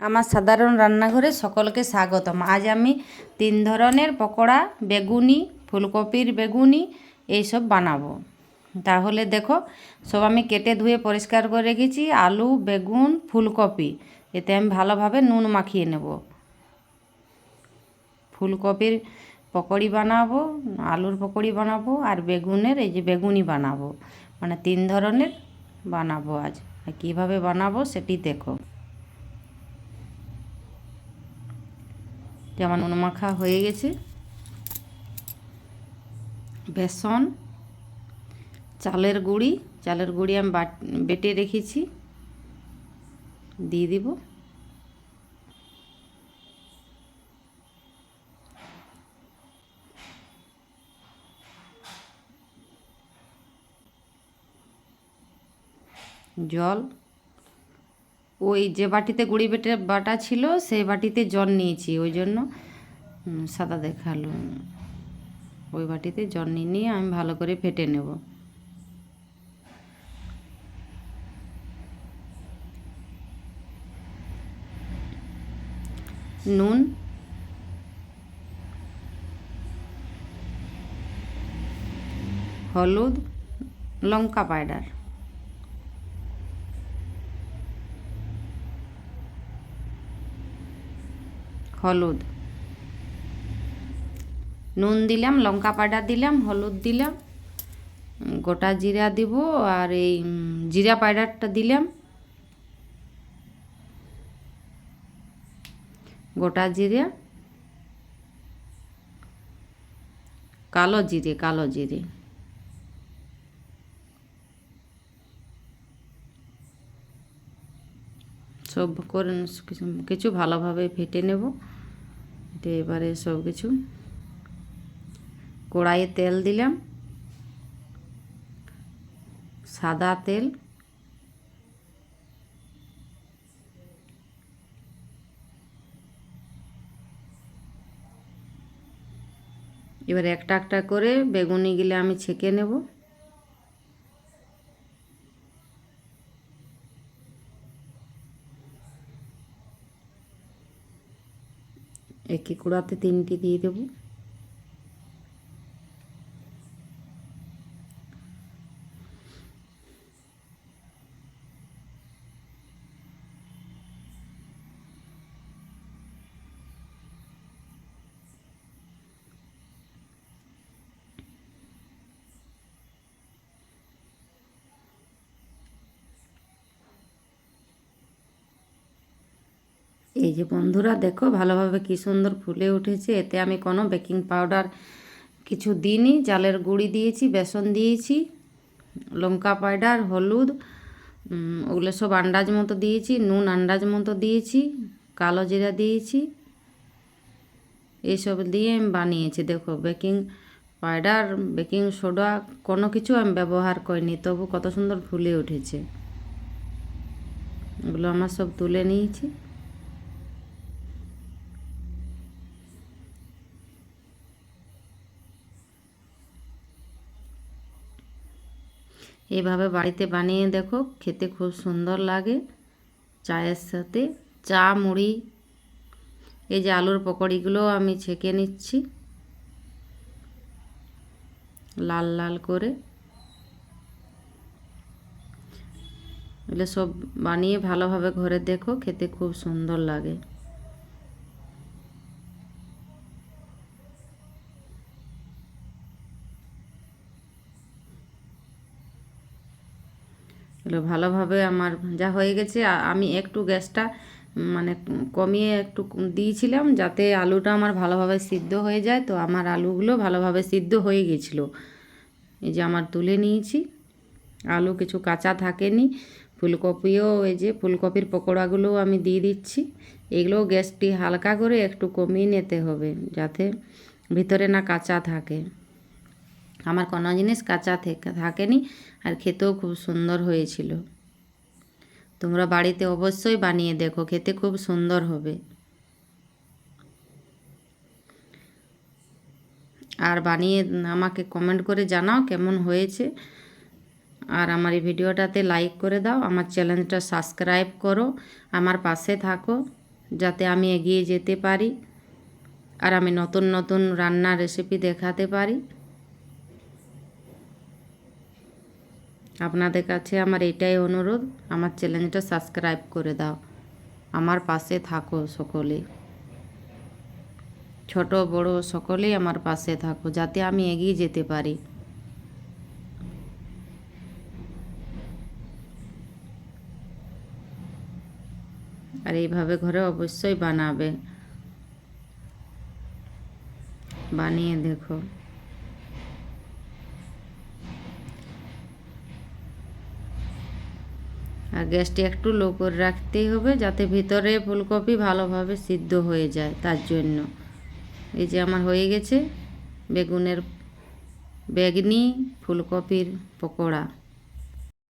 আমার সাধারণ রান্নাঘরে সকলকে স্বাগতম। আজ আমি 3 ধরনের পকোড়া, বেগুনি, ফুলকপির বেগুনি এইসব বানাবো। তাহলে দেখো, সব আমি কেটে ধুয়ে পরিষ্কার করে রেখেছি। আলু, বেগুন, ফুলকপি, এতে আমি ভালোভাবে নুন মাখিয়ে নেব। ফুলকপির পকোড়ি বানাবো, আলুর পকোড়ি বানাবো, আর বেগুনের এই যে বেগুনি বানাবো। মানে 3 ধরনের বানাবো আজ। আর কীভাবে বানাবো সেটি দেখো। যেমন নুন মাখা হয়ে গেছে, বেসন, চালের গুঁড়ি আমি বেটে রেখেছি, দিয়ে দিব। জল, ওই যে বাটিতে গুঁড়ি বাটা ছিল সেই বাটিতে জল নিয়েছি, ওই জন্য সাদা দেখালো। ওই বাটিতে জল নিয়ে আমি ভালো করে ফেটে নেব। নুন, হলুদ, লঙ্কা পাউডার, হলুদ, নুন দিলাম, লঙ্কা পাউডার দিলাম, হলুদ দিলাম, গোটা জিরা দিব, আর এই জিরা পাউডারটা দিলাম, গোটা জিরা, কালো জিরে সব করে কিছু ভালোভাবে ফেটে নেব। এবারে সব কিছু কড়াইয়ে তেল দিলাম, সাদা তেল, এবার একটা একটা করে বেগুনিগুলো আমি ছেঁকে নেব। একই কড়াতে 3টি দিয়ে দেব। এই যে বন্ধুরা দেখো, ভালোভাবে কি সুন্দর ফুলে উঠেছে। এতে আমি কোনো বেকিং পাউডার কিছু দিইনি, চালের গুঁড়ি দিয়েছি, বেসন দিয়েছি, লঙ্কা পাউডার, হলুদ, ওগুলো সব আন্দাজ মতো দিয়েছি, নুন আন্দাজ মতো দিয়েছি, কালো জিরা দিয়েছি, এইসব দিয়ে আমি বানিয়েছি। দেখো, বেকিং পাউডার, বেকিং সোডা কোনো কিছু আমি ব্যবহার করিনি, তবু কত সুন্দর ফুলে উঠেছে। এগুলো আমার সব তুলে নিয়েছি। এইভাবে বাড়িতে বানিয়ে দেখো, খেতে খুব সুন্দর লাগে চায়ের সাথে। চা, মুড়ি। এই যে আলুর পকোড়িগুলো আমি ছেঁকে নিচ্ছি লাল লাল করে। এগুলো সব বানিয়ে ভালোভাবে ঘরে দেখো, খেতে খুব সুন্দর লাগে। এগুলো ভালোভাবে আমার ভাজা হয়ে গেছে। আমি একটু গ্যাসটা মানে কমিয়ে একটু দিয়েছিলাম, যাতে আলুটা আমার ভালোভাবে সিদ্ধ হয়ে যায়। তো আমার আলুগুলো ভালোভাবে সিদ্ধ হয়ে গেছিলো। এই যে আমার তুলে নিয়েছি। আলু কিছু কাঁচা থাকেনি। ফুলকপিও, এই যে ফুলকপির পকোড়াগুলোও আমি দিয়ে দিচ্ছি। এগুলো গ্যাসটি হালকা করে একটু কমিয়ে নিতে হবে, যাতে ভিতরে না কাঁচা থাকে। আমার কোনো জিনিস কাঁচা থাকেনি, আর খেতেও খুব সুন্দর হয়েছিল। তোমরা বাড়িতে অবশ্যই বানিয়ে দেখো, খেতে খুব সুন্দর হবে। আর বানিয়ে আমাকে কমেন্ট করে জানাও কেমন হয়েছে। আর আমার এই ভিডিওটাতে লাইক করে দাও, আমার চ্যানেলটা সাবস্ক্রাইব করো, আমার পাশে থাকো। যাতে আমি এগিয়ে যেতে পারি আর আমি নতুন নতুন রান্নার রেসিপি দেখাতে পারি। আপনাদের কাছে আমার এটাই অনুরোধ, আমার চ্যানেলটা সাবস্ক্রাইব করে দাও, আমার পাশে থাকো সকলে, ছোট বড় সকলেই আমার পাশে থাকো যাতে আমি এগিয়ে যেতে পারি। আর এইভাবে ঘরে অবশ্যই বানাবে, বানিয়ে দেখো। আর গ্যাসটি একটু লো করে রাখতেই হবে যাতে ভিতরে ফুলকপি ভালোভাবে সিদ্ধ হয়ে যায়, তার জন্য। এই যে আমার হয়ে গেছে বেগুনি ফুলকপির পকোড়া।